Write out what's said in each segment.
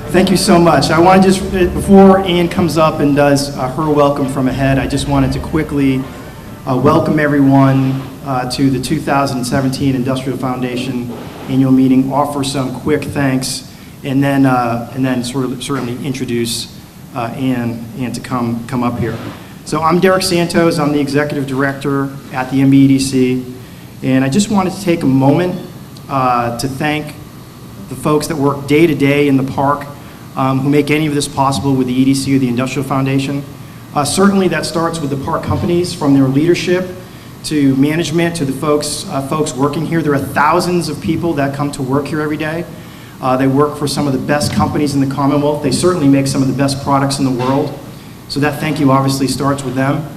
Thank you so much. I want to just, before Ann comes up and does her welcome from ahead, I just wanted to quickly welcome everyone to the 2017 Industrial Foundation Annual Meeting, offer some quick thanks, and then certainly introduce Ann to come up here. So I'm Derek Santos. I'm the Executive Director at the MBEDC, and I just wanted to take a moment to thank the folks that work day to day in the park who make any of this possible with the EDC or the Industrial Foundation. Certainly that starts with the park companies, from their leadership to management to the folks working here. There are thousands of people that come to work here every day. They work for some of the best companies in the Commonwealth. They certainly make some of the best products in the world. So that thank you obviously starts with them.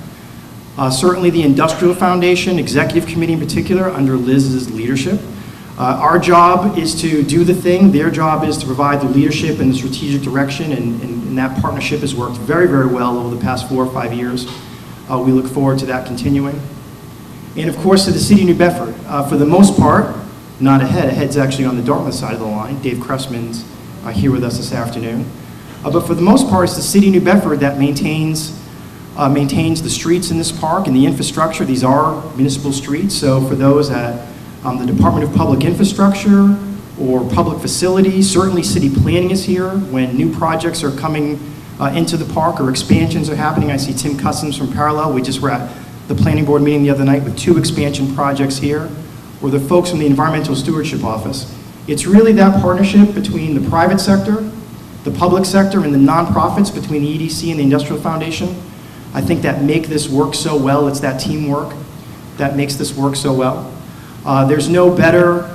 Certainly the Industrial Foundation, Executive Committee in particular, under Liz's leadership. Our job is to do the thing. Their job is to provide the leadership and the strategic direction, and that partnership has worked very, very well over the past 4 or 5 years. We look forward to that continuing. And of course to the City of New Bedford. For the most part, not Ahead. Ahead's actually on the Dartmouth side of the line. Dave Cressman's here with us this afternoon. But for the most part, it's the City of New Bedford that maintains the streets in this park and the infrastructure. These are municipal streets, so for those at the Department of Public Infrastructure or public facilities, certainly city planning is here. When new projects are coming into the park or expansions are happening, I see Tim Customs from Parallel. We just were at the planning board meeting the other night with 2 expansion projects here, or the folks from the Environmental Stewardship Office. It's really that partnership between the private sector, the public sector, and the nonprofits, between the EDC and the Industrial Foundation. I think that make this work so well. It's that teamwork that makes this work so well. There's no better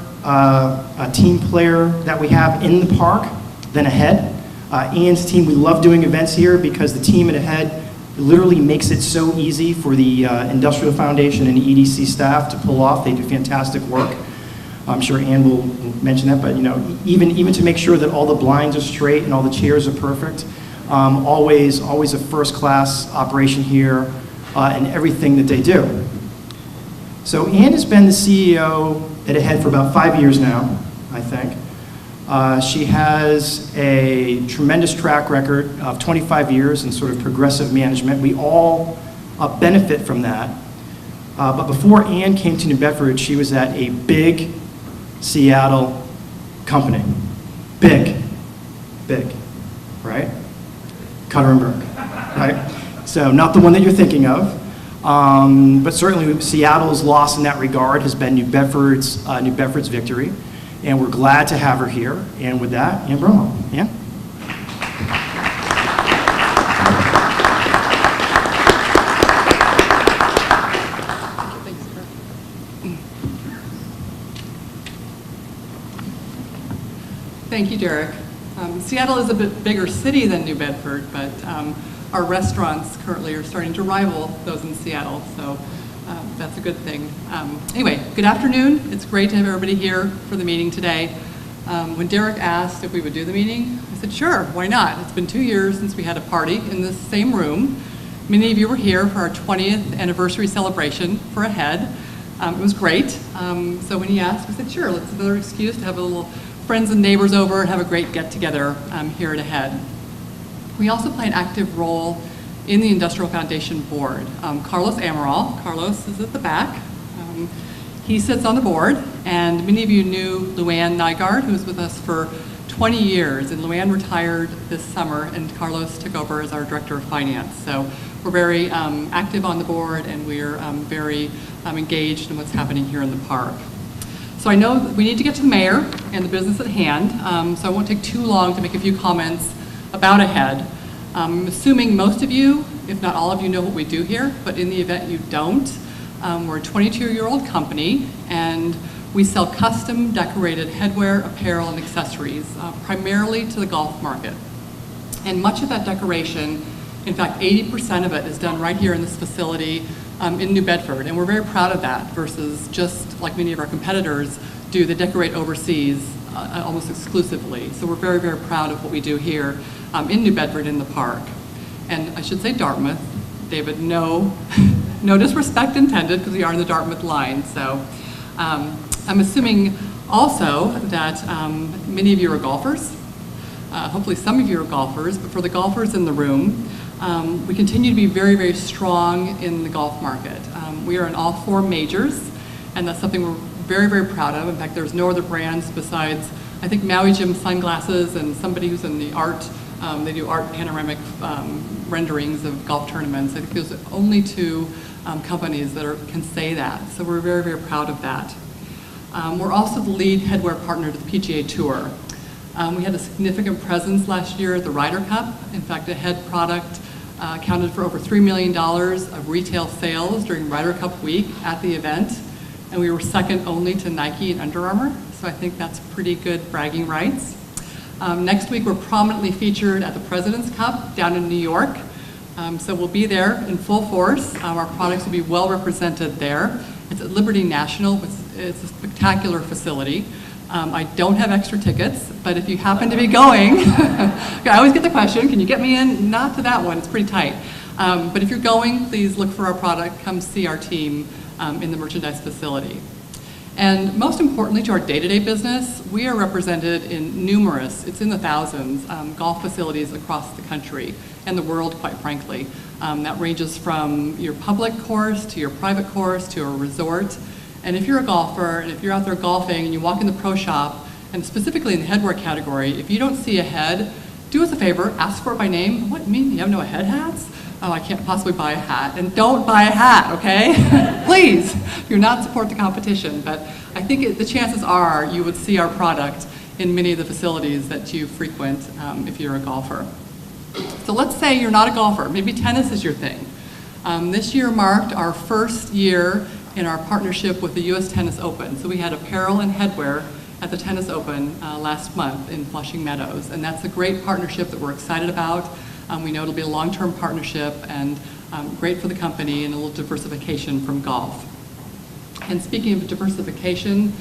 team player that we have in the park than Ahead. Ann's team, we love doing events here because the team at Ahead literally makes it so easy for the Industrial Foundation and the EDC staff to pull off. They do fantastic work. I'm sure Ann will mention that, but you know, even to make sure that all the blinds are straight and all the chairs are perfect. Always a first-class operation here in everything that they do. So Ann has been the CEO at Ahead for about 5 years now, I think. She has a tremendous track record of 25 years in sort of progressive management. We all benefit from that. But before Ann came to New Bedford, she was at a big Seattle company. Big, right? Cutter & Burke, right? So not the one that you're thinking of. But certainly Seattle's loss in that regard has been New Bedford's victory, and we're glad to have her here. And with that, Ann Bromo. Ann? Thank you, Derek. Seattle is a bit bigger city than New Bedford, but our restaurants currently are starting to rival those in Seattle, so that's a good thing. Anyway, good afternoon. It's great to have everybody here for the meeting today. When Derek asked if we would do the meeting, I said, sure, why not? It's been 2 years since we had a party in this same room. Many of you were here for our 20th anniversary celebration for Ahead. It was great. So when he asked, we said, sure, let's have another excuse to have a little friends and neighbors over and have a great get-together here at Ahead. We also play an active role in the Industrial Foundation board. Carlos Amaral, Carlos is at the back. He sits on the board, and many of you knew Luann Nygaard, who was with us for 20 years, and Luann retired this summer, and Carlos took over as our Director of Finance. So we're very active on the board, and we're very engaged in what's happening here in the park. So I know we need to get to the mayor and the business at hand, so I won't take too long to make a few comments about Ahead. I'm assuming most of you, if not all of you, know what we do here, but in the event you don't, we're a 22-year-old company, and we sell custom decorated headwear, apparel, and accessories, primarily to the golf market. And much of that decoration, in fact, 80% of it is done right here in this facility in New Bedford, and we're very proud of that versus just like many of our competitors do, they decorate overseas almost exclusively. So we're very, very proud of what we do here in New Bedford in the park. And I should say Dartmouth. David, no disrespect intended, because we are in the Dartmouth line. So I'm assuming also that many of you are golfers. hopefully some of you are golfers, but for the golfers in the room, we continue to be very, very strong in the golf market. We are in all 4 majors, and that's something we're very, very proud of. In fact, there's no other brands besides, I think, Maui Jim Sunglasses and somebody who's in the art, they do art panoramic renderings of golf tournaments. I think there's only 2 companies that can say that. So we're very, very proud of that. We're also the lead headwear partner to the PGA Tour. We had a significant presence last year at the Ryder Cup. In fact, a head product accounted for over $3 million of retail sales during Ryder Cup week at the event. And we were second only to Nike and Under Armour. So I think that's pretty good bragging rights. Next week, we're prominently featured at the President's Cup down in New York. So we'll be there in full force. Our products will be well represented there. It's at Liberty National. It's a spectacular facility. I don't have extra tickets, but if you happen to be going, I always get the question, can you get me in? Not to that one, it's pretty tight. But if you're going, please look for our product, come see our team in the merchandise facility. And most importantly to our day-to-day business, we are represented in numerous, it's in the thousands, golf facilities across the country and the world, quite frankly. That ranges from your public course to your private course to a resort. And if you're a golfer, and if you're out there golfing and you walk in the pro shop, and specifically in the headwear category, if you don't see a head, do us a favor, ask for it by name. What, mean you have no head hats? Oh, I can't possibly buy a hat. And don't buy a hat, okay? Please, do not support the competition. But I think the chances are you would see our product in many of the facilities that you frequent if you're a golfer. So let's say you're not a golfer. Maybe tennis is your thing. This year marked our first year in our partnership with the U.S. Tennis Open. So we had apparel and headwear at the Tennis Open last month in Flushing Meadows. And that's a great partnership that we're excited about. We know it'll be a long-term partnership and great for the company and a little diversification from golf. And speaking of diversification,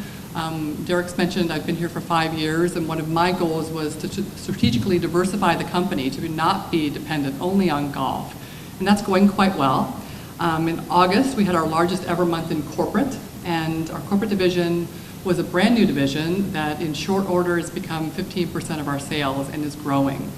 Derek's mentioned I've been here for 5 years, and one of my goals was to strategically diversify the company to not be dependent only on golf. And that's going quite well. In August, we had our largest ever month in corporate, and our corporate division was a brand new division that in short order has become 15% of our sales and is growing.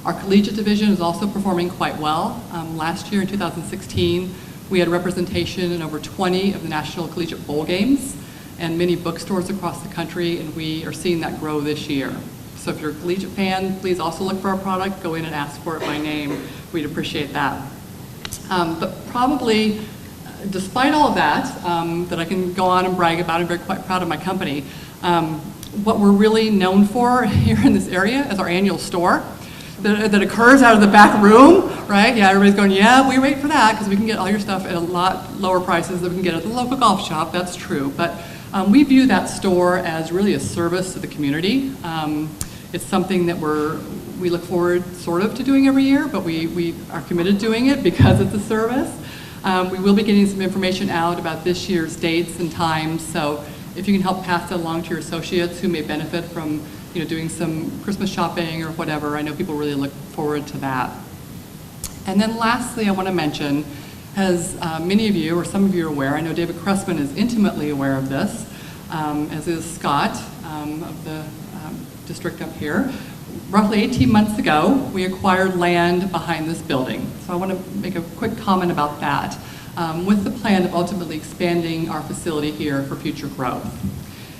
Our collegiate division is also performing quite well. Last year in 2016, we had representation in over 20 of the National Collegiate Bowl games and many bookstores across the country, and we are seeing that grow this year. So if you're a collegiate fan, please also look for our product, go in and ask for it by name. We'd appreciate that. But probably, despite all of that, that I can go on and brag about, I'm very quite proud of my company, what we're really known for here in this area is our annual store that occurs out of the back room, right? Yeah, everybody's going, yeah, we wait for that because we can get all your stuff at a lot lower prices than we can get at the local golf shop. That's true. But we view that store as really a service to the community. It's something that we look forward sort of to doing every year, but we are committed to doing it because it's a service. We will be getting some information out about this year's dates and times, so if you can help pass that along to your associates who may benefit from doing some Christmas shopping or whatever, I know people really look forward to that. And then lastly, I want to mention, as many of you or some of you are aware, I know David Cressman is intimately aware of this, as is Scott of the district up here. Roughly 18 months ago, we acquired land behind this building. So I want to make a quick comment about that, with the plan of ultimately expanding our facility here for future growth.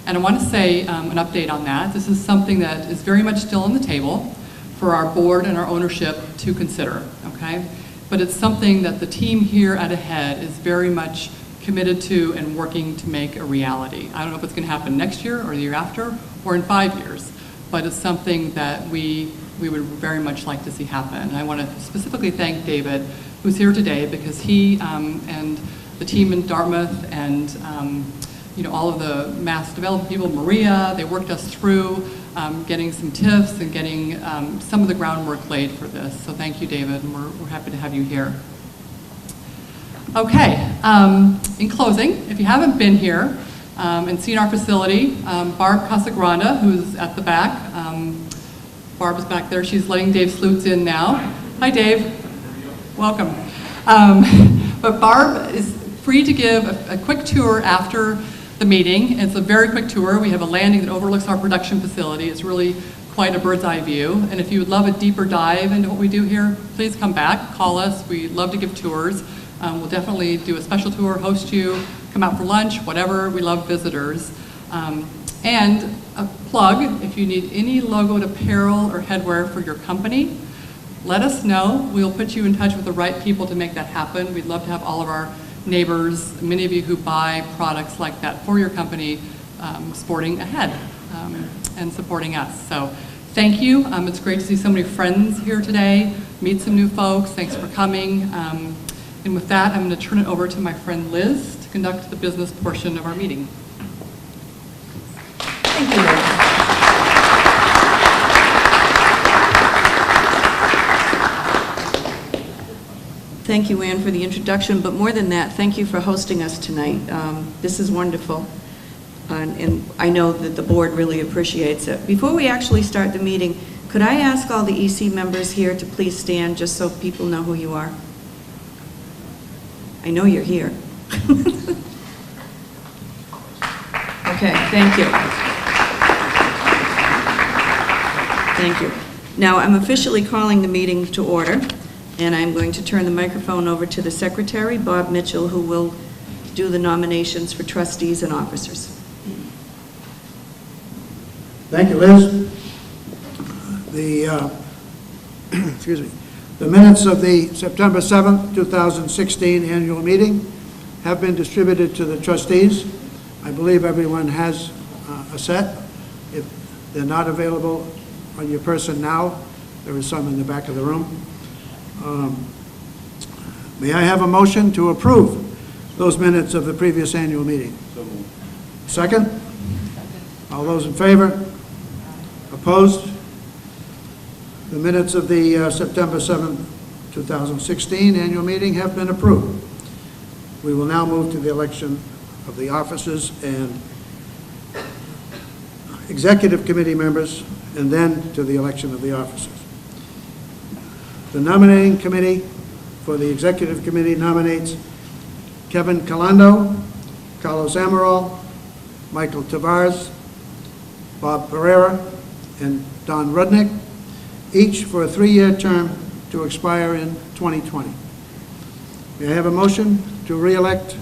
And I want to say an update on that. This is something that is very much still on the table for our board and our ownership to consider, okay? But it's something that the team here at AHEAD is very much committed to and working to make a reality. I don't know if it's going to happen next year or the year after or in 5 years, but it's something that we would very much like to see happen. And I want to specifically thank David, who's here today, because he and the team in Dartmouth and all of the mass development people, Maria, they worked us through getting some tips and getting some of the groundwork laid for this. So thank you, David, and we're happy to have you here. Okay, in closing, if you haven't been here and seen our facility, Barb Casagranda, who's at the back, Barb is back there, she's letting Dave Slutz in now. Hi, Dave. Welcome. But Barb is free to give a quick tour after the meeting. It's a very quick tour. We have a landing that overlooks our production facility. It's really quite a bird's eye view. And if you would love a deeper dive into what we do here, please come back, call us. We love to give tours. We'll definitely do a special tour, host you, come out for lunch, whatever. We love visitors. And a plug, if you need any logoed apparel or headwear for your company, let us know. We'll put you in touch with the right people to make that happen. We'd love to have all of our neighbors, many of you who buy products like that for your company, sporting a head and supporting us. So thank you. It's great to see so many friends here today, meet some new folks. Thanks for coming. And with that, I'm going to turn it over to my friend Liz to conduct the business portion of our meeting. Thank you, Liz. Thank you, Ann, for the introduction, but more than that, thank you for hosting us tonight. This is wonderful, and I know that the board really appreciates it. Before we actually start the meeting, could I ask all the EC members here to please stand, just so people know who you are? I know you're here. Okay, thank you. Thank you. Now, I'm officially calling the meeting to order, and I'm going to turn the microphone over to the secretary, Bob Mitchell, who will do the nominations for trustees and officers. Thank you, Liz. Excuse me. The minutes of the September 7th, 2016 annual meeting have been distributed to the trustees. I believe everyone has a set. If they're not available on your person now, there is some in the back of the room. May I have a motion to approve those minutes of the previous annual meeting? So moved. Second? All those in favor? Opposed? The minutes of the September 7th, 2016 annual meeting have been approved. We will now move to the election of the officers and executive committee members, and then to the election of the officers. The nominating committee for the executive committee nominates Kevin Calando, Carlos Amaral, Michael Tavares, Bob Pereira, and Don Rudnick, each for a 3-year term to expire in 2020. May I have a motion to re-elect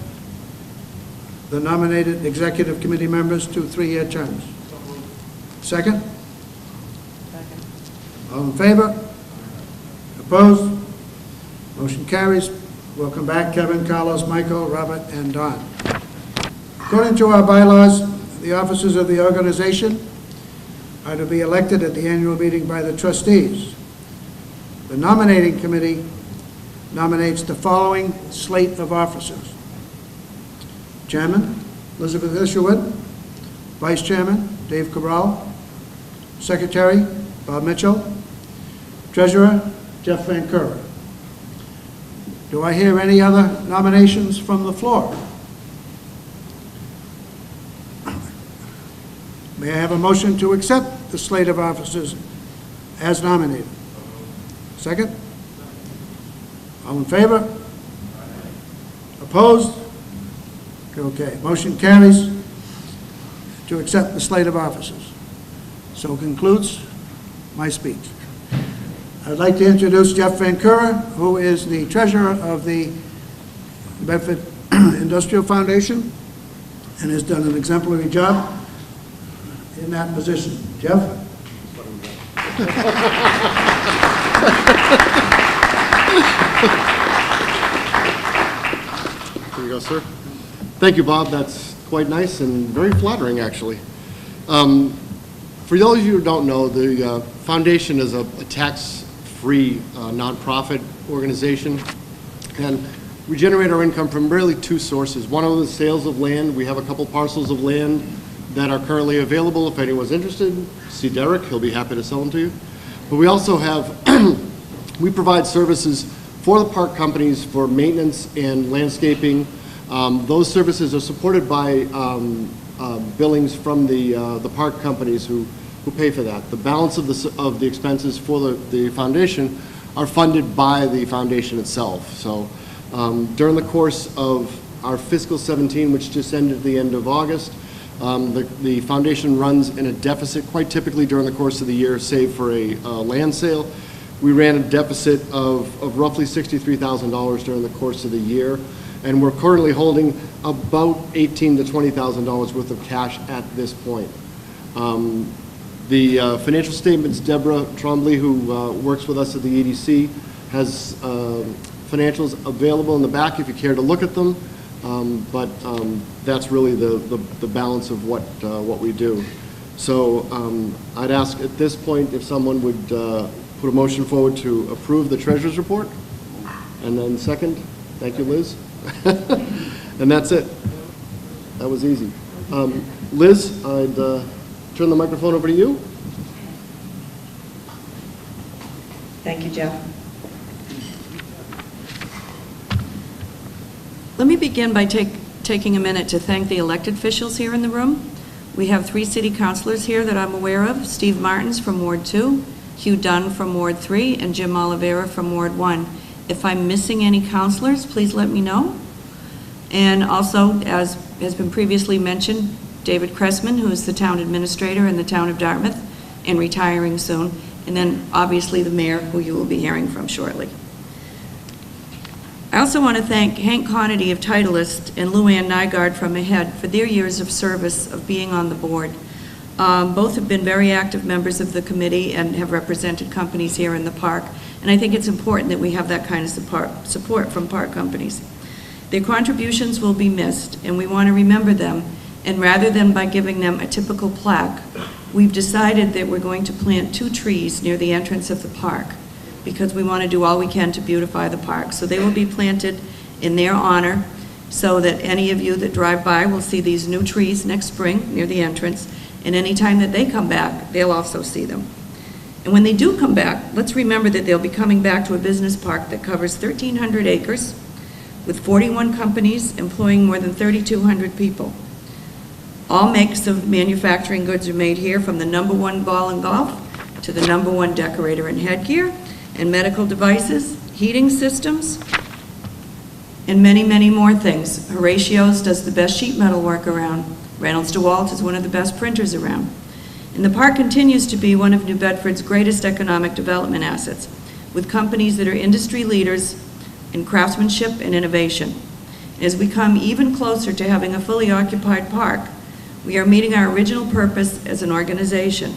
the nominated executive committee members to 3-year terms? Second? Second. All in favor? Opposed? Motion carries. Welcome back, Kevin, Carlos, Michael, Robert, and Don. According to our bylaws, the officers of the organization are to be elected at the annual meeting by the trustees. The nominating committee nominates the following slate of officers: Chairman, Elizabeth Isherwood; Vice Chairman, Dave Cabral; Secretary, Bob Mitchell; Treasurer, Jeff Van Curra. Do I hear any other nominations from the floor? May I have a motion to accept the slate of officers as nominated? Second? All in favor? Opposed? Okay, motion carries to accept the slate of officers. So concludes my speech. I'd like to introduce Jeff Van Curra, who is the treasurer of the Bedford Industrial Foundation and has done an exemplary job in that position. Jeff? Here you go, sir. Thank you, Bob. That's quite nice and very flattering, actually. For those of you who don't know, the foundation is a tax-free nonprofit organization, and we generate our income from really 2 sources. One of them is sales of land. We have a couple parcels of land that are currently available. If anyone's interested, see Derek. He'll be happy to sell them to you. But we also have, we provide services for the park companies for maintenance and landscaping. Those services are supported by billings from the park companies who pay for that. The balance of the expenses for the foundation are funded by the foundation itself. So during the course of our fiscal 17, which just ended at the end of August, The foundation runs in a deficit quite typically during the course of the year, save for a land sale. We ran a deficit of roughly $63,000 during the course of the year, and we're currently holding about $18,000 to $20,000 worth of cash at this point. The financial statements, Deborah Trombley, who works with us at the EDC, has financials available in the back if you care to look at them, but that's really the balance of what we do. So I'd ask at this point if someone would put a motion forward to approve the treasurer's report, and then second. Thank you, Liz. And that's it. That was easy. Liz, I'd turn the microphone over to you. Thank you, Jeff. Let me begin by taking a minute to thank the elected officials here in the room. We have 3 city councilors here that I'm aware of: Steve Martins from Ward 2, Hugh Dunn from Ward 3, and Jim Oliveira from Ward 1. If I'm missing any councilors, please let me know. And also, as has been previously mentioned, David Cressman, who is the town administrator in the town of Dartmouth and retiring soon, and then obviously the mayor, who you will be hearing from shortly. I also want to thank Hank Conity of Titleist and Luann Nygaard from Ahead for their years of service of being on the board. Both have been very active members of the committee and have represented companies here in the park, and I think it's important that we have that kind of support from park companies. Their contributions will be missed, and we want to remember them, and rather than by giving them a typical plaque, we've decided that we're going to plant 2 trees near the entrance of the park, because we want to do all we can to beautify the park. So they will be planted in their honor, so that any of you that drive by will see these new trees next spring near the entrance, and any time that they come back, they'll also see them. And when they do come back, let's remember that they'll be coming back to a business park that covers 1,300 acres, with 41 companies employing more than 3,200 people. All makes of manufacturing goods are made here, from the #1 ball and golf to the #1 decorator and headgear, and medical devices, heating systems, and many, many more things. Horatio's does the best sheet metal work around. Reynolds DeWalt is one of the best printers around. And the park continues to be one of New Bedford's greatest economic development assets, with companies that are industry leaders in craftsmanship and innovation. As we come even closer to having a fully occupied park, we are meeting our original purpose as an organization,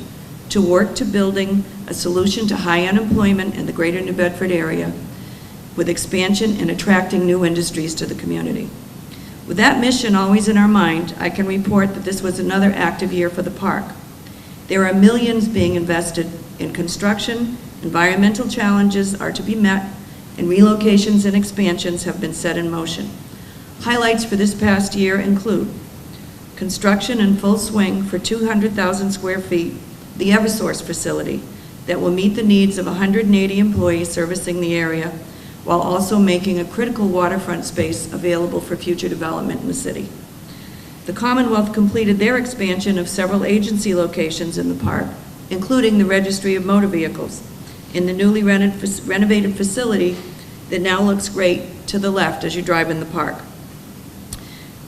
to work to building a solution to high unemployment in the greater New Bedford area, with expansion and attracting new industries to the community. With that mission always in our mind, I can report that this was another active year for the park. There are millions being invested in construction, environmental challenges are to be met, and relocations and expansions have been set in motion. Highlights for this past year include construction in full swing for 200,000 square feet, the Eversource facility, that will meet the needs of 180 employees servicing the area, while also making a critical waterfront space available for future development in the city. The Commonwealth completed their expansion of several agency locations in the park, including the Registry of Motor Vehicles, in the newly renovated facility that now looks great to the left as you drive in the park.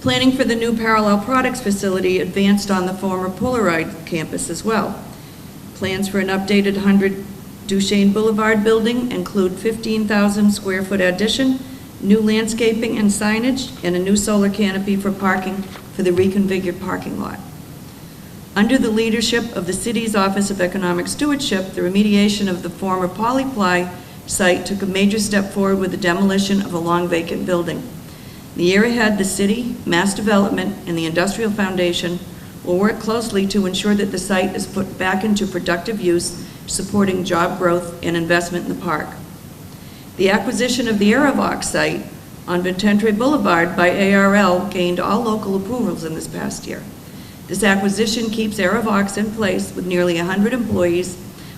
Planning for the new Parallel Products facility advanced on the former Polaroid campus as well. Plans for an updated 100 Duchesne Boulevard building include 15,000 square foot addition, new landscaping and signage, and a new solar canopy for parking for the reconfigured parking lot. Under the leadership of the city's Office of Economic Stewardship, the remediation of the former Polyply site took a major step forward with the demolition of a long vacant building. In the year ahead, the city, Mass Development, and the Industrial Foundation will work closely to ensure that the site is put back into productive use, supporting job growth and investment in the park. The acquisition of the Aerovox site on Vententre Boulevard by ARL gained all local approvals in this past year. This acquisition keeps Aerovox in place with nearly 100 employees,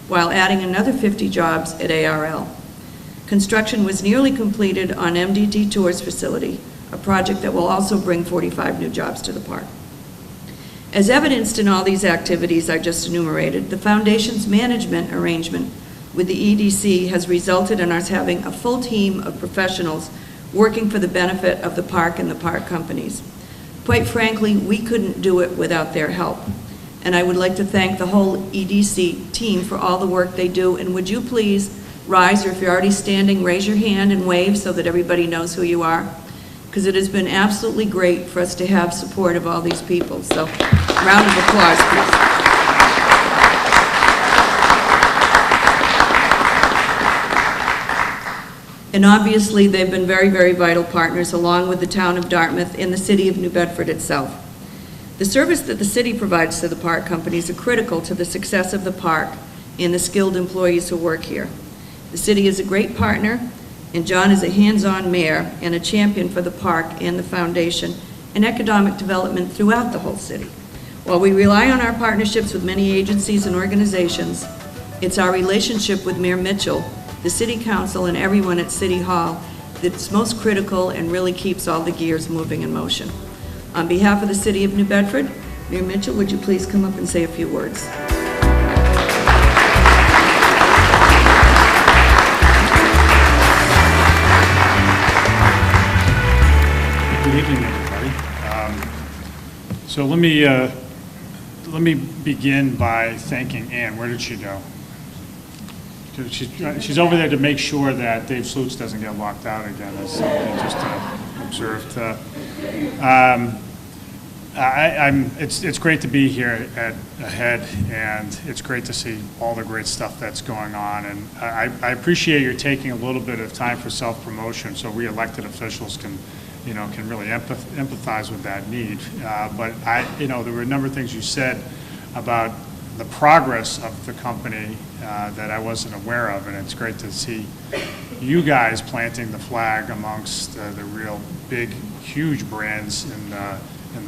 while adding another 50 jobs at ARL. Construction was nearly completed on MDT Tours facility, a project that will also bring 45 new jobs to the park. As evidenced in all these activities I just enumerated, the Foundation's management arrangement with the EDC has resulted in us having a full team of professionals working for the benefit of the park and the park companies. Quite frankly, we couldn't do it without their help. And I would like to thank the whole EDC team for all the work they do. And would you please rise, or if you're already standing, raise your hand and wave so that everybody knows who you are? Because it has been absolutely great for us to have support of all these people. So, round of applause, please. And obviously, they've been very, very vital partners, along with the town of Dartmouth and the city of New Bedford itself. The service that the city provides to the park companies are critical to the success of the park and the skilled employees who work here. The city is a great partner, and John is a hands-on mayor and a champion for the park and the foundation and economic development throughout the whole city. While we rely on our partnerships with many agencies and organizations, it's our relationship with Mayor Mitchell, the City Council, and everyone at City Hall that's most critical and really keeps all the gears moving in motion. On behalf of the City of New Bedford, Mayor Mitchell, would you please come up and say a few words? Good evening, everybody. So let me begin by thanking Ann. Where did she go? She's over there to make sure that Dave Slutz doesn't get locked out again, as somebody just observed. It's great to be here at AHEAD, and it's great to see all the great stuff that's going on. And I appreciate your taking a little bit of time for self-promotion, so we elected officials can really empathize with that need. But there were a number of things you said about the progress of the company that I wasn't aware of, and it's great to see you guys planting the flag amongst the real big, huge brands in the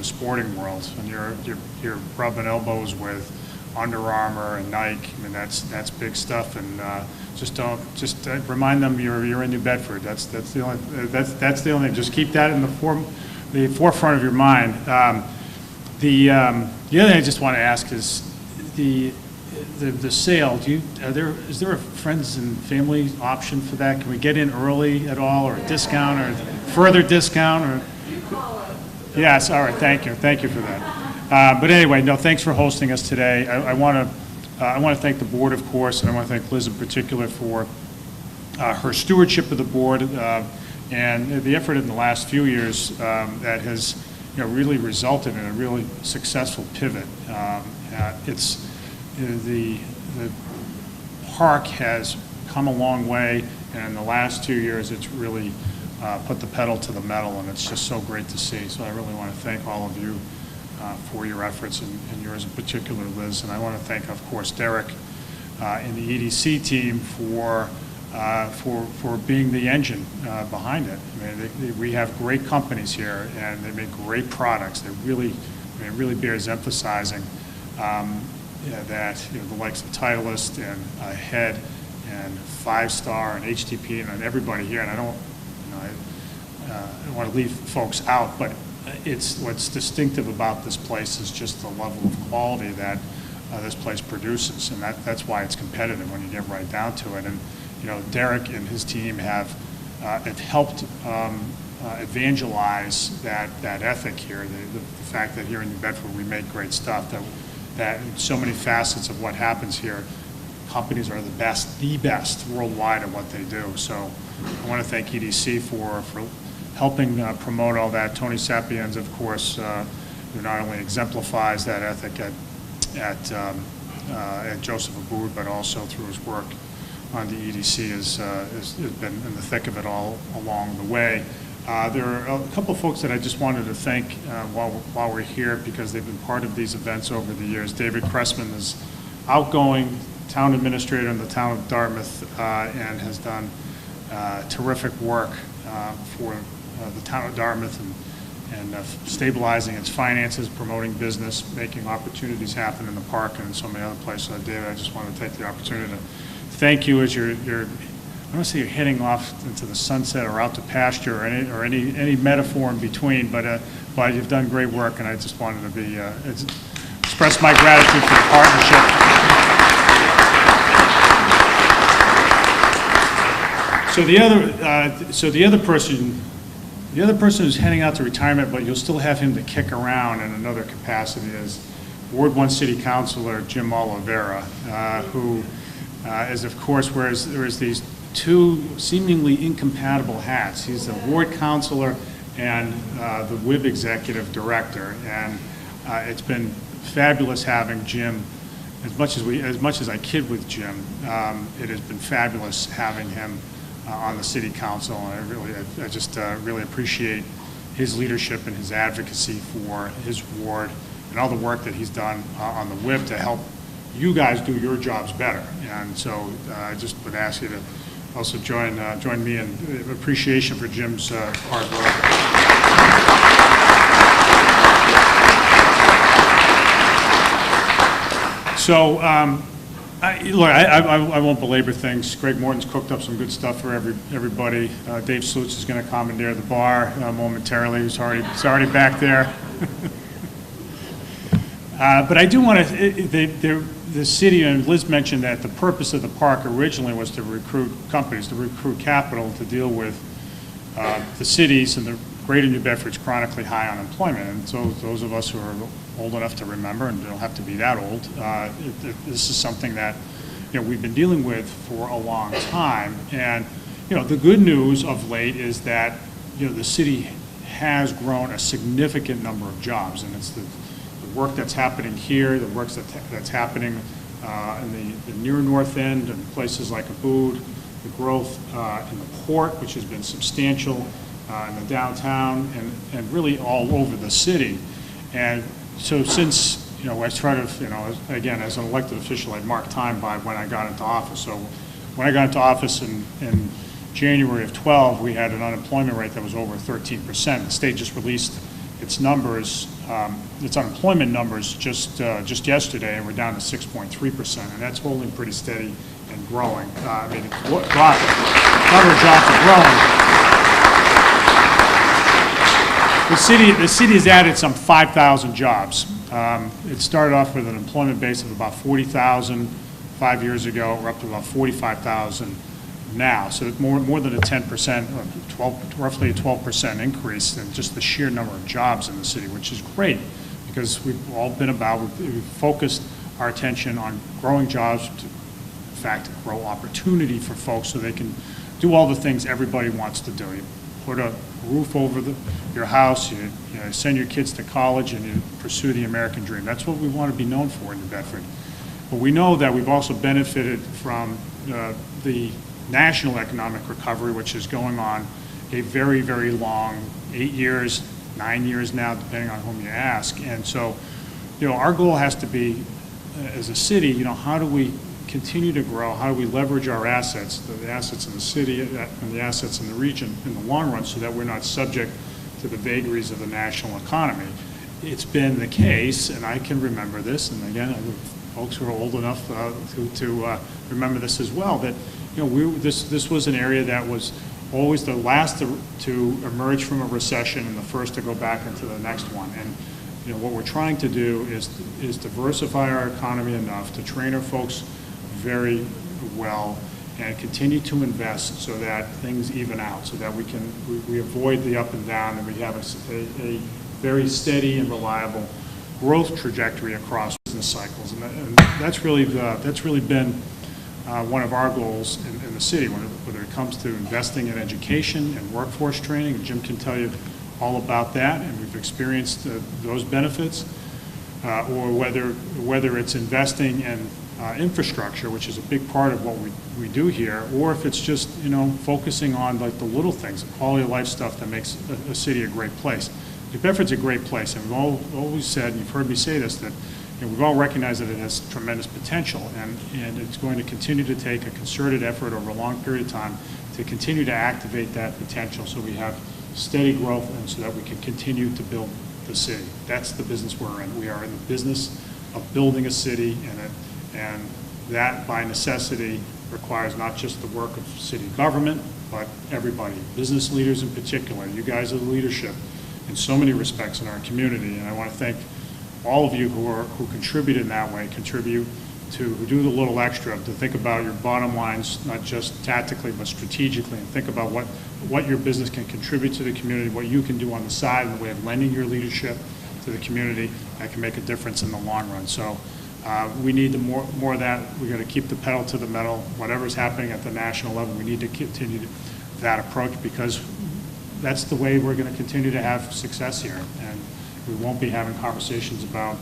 sporting world. And you're rubbing elbows with Under Armour and Nike. I mean, that's big stuff. And just remind them you're in New Bedford. That's the only. Just keep that in the forefront of your mind. The other thing I just want to ask is the sale. Is there a friends and family option for that? Can we get in early at all, or a discount, or further discount, or? Yes. All right. Thank you for that. But anyway, no. Thanks for hosting us today. I want to thank the board, of course, and I want to thank Liz in particular for her stewardship of the board and the effort in the last few years that has really resulted in a really successful pivot. The park has come a long way, and in the last 2 years, it's really put the pedal to the metal, and it's just so great to see. So I really want to thank all of you for your efforts, and yours in particular, Liz. And I want to thank, of course, Derek and the EDC team for being the engine behind it. I mean, we have great companies here, and they make great products. It really bears emphasizing that the likes of Titleist and AHEAD and 5-Star and HTP and everybody here, and I don't want to leave folks out, but what's distinctive about this place is just the level of quality that this place produces, and that's why it's competitive when you get right down to it. And Derek and his team have helped evangelize that ethic here. The fact that here in New Bedford we make great stuff. That in so many facets of what happens here, companies are the best worldwide at what they do. So I want to thank EDC for helping promote all that. Tony Sapiens, of course, who not only exemplifies that ethic at Joseph Abood, but also through his work on the EDC has been in the thick of it all along the way. There are a couple of folks that I just wanted to thank while we're here, because they've been part of these events over the years. David Cressman is outgoing town administrator in the town of Dartmouth and has done terrific work for the town of Dartmouth and stabilizing its finances, promoting business, making opportunities happen in the park and in so many other places. David, I just want to take the opportunity to thank you as you're I don't say you're heading off into the sunset or out to pasture or any metaphor in between, but you've done great work, and I just wanted to express my gratitude for the partnership. So the other person The other person who's heading out to retirement, but you'll still have him to kick around in another capacity, is Ward 1 City Councilor Jim Oliveira, who is, of course, wears these two seemingly incompatible hats. He's the ward councilor and the WIB executive director, and it's been fabulous having Jim. As much as I kid with Jim, it has been fabulous having him on the city council, and I just really appreciate his leadership and his advocacy for his ward and all the work that he's done on the WIB to help you guys do your jobs better. And so I just would ask you to also join me in appreciation for Jim's hard work. So, I won't belabor things. Greg Morton's cooked up some good stuff for everybody. Dave Slutz is going to commandeer the bar momentarily. He's already back there. But I do want to, the city, and Liz mentioned that the purpose of the park originally was to recruit companies, to recruit capital to deal with the cities and the greater New Bedford's chronically high unemployment. And so those of us who are old enough to remember, and don't have to be that old, this is something that we've been dealing with for a long time. And the good news of late is that the city has grown a significant number of jobs, and it's the work that's happening here, the work that's happening in the near north end and places like Abood, the growth in the port, which has been substantial in the downtown, and really all over the city. And so since, I try to, again, as an elected official, I mark time by when I got into office. So when I got into office in January of 12, we had an unemployment rate that was over 13%. The state just released its numbers, its unemployment numbers just yesterday, and we're down to 6.3%, and that's holding pretty steady and growing. I mean, number of jobs are growing. The city has added some 5,000 jobs. It started off with an employment base of about 40,000 5 years ago. We're up to about 45,000 now. So it's more than a 10%, roughly a 12% increase in just the sheer number of jobs in the city, which is great because we've all been we've focused our attention on growing jobs, in fact, grow opportunity for folks so they can do all the things everybody wants to do. You put a roof over your house, you send your kids to college, and you pursue the American dream. That's what we want to be known for in New Bedford. But we know that we've also benefited from the national economic recovery, which is going on a very, very long 8 years, 9 years now, depending on whom you ask. And so, our goal has to be, as a city, how do we continue to grow? How do we leverage our assets, the assets in the city and the assets in the region in the long run, so that we're not subject to the vagaries of the national economy? It's been the case, and I can remember this, and again, folks who are old enough to remember this as well, that this was an area that was always the last to emerge from a recession and the first to go back into the next one. And what we're trying to do is diversify our economy enough to train our folks very well and continue to invest so that things even out, so that we avoid the up and down, and we have a very steady and reliable growth trajectory across business cycles. And that's really been one of our goals in the city, whether it comes to investing in education and workforce training, and Jim can tell you all about that, and we've experienced those benefits, or whether it's investing in infrastructure, which is a big part of what we do here, or if it's just focusing on like the little things, the quality of life stuff that makes a city a great place. New Bedford's a great place, and we've always said, and you've heard me say this, that we've all recognized that it has tremendous potential, and it's going to continue to take a concerted effort over a long period of time to continue to activate that potential so we have steady growth and so that we can continue to build the city. That's the business we're in. We are in the business of building a city, and that by necessity requires not just the work of city government, but everybody, business leaders in particular. You guys are the leadership in so many respects in our community, and I want to thank all of you who contribute in that way, contribute to do the little extra, to think about your bottom lines, not just tactically, but strategically, and think about what your business can contribute to the community, what you can do on the side in the way of lending your leadership to the community that can make a difference in the long run. So we need more of that. We're going to keep the pedal to the metal. Whatever's happening at the national level, we need to continue that approach, because that's the way we're going to continue to have success here. And we won't be having conversations about,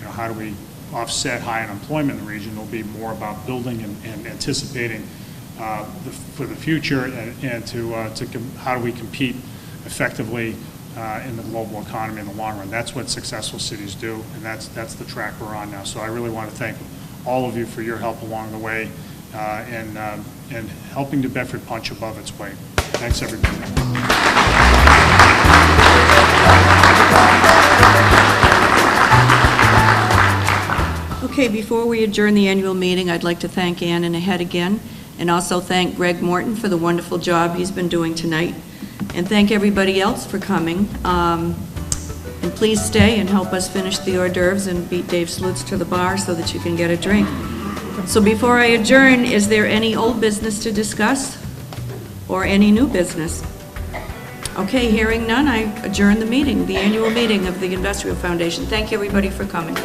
how do we offset high unemployment in the region. It'll be more about building and anticipating for the future, and to how do we compete effectively in the global economy in the long run. That's what successful cities do, and that's the track we're on now. So I really want to thank all of you for your help along the way and helping New Bedford punch above its weight. Thanks, everybody. Okay, before we adjourn the annual meeting, I'd like to thank Ann and Ahead again, and also thank Greg Morton for the wonderful job he's been doing tonight, and thank everybody else for coming. And please stay and help us finish the hors d'oeuvres and beat Dave Slutz to the bar so that you can get a drink. So before I adjourn, is there any old business to discuss or any new business? Okay, hearing none, I adjourn the meeting, the annual meeting of the Industrial Foundation. Thank you, everybody, for coming.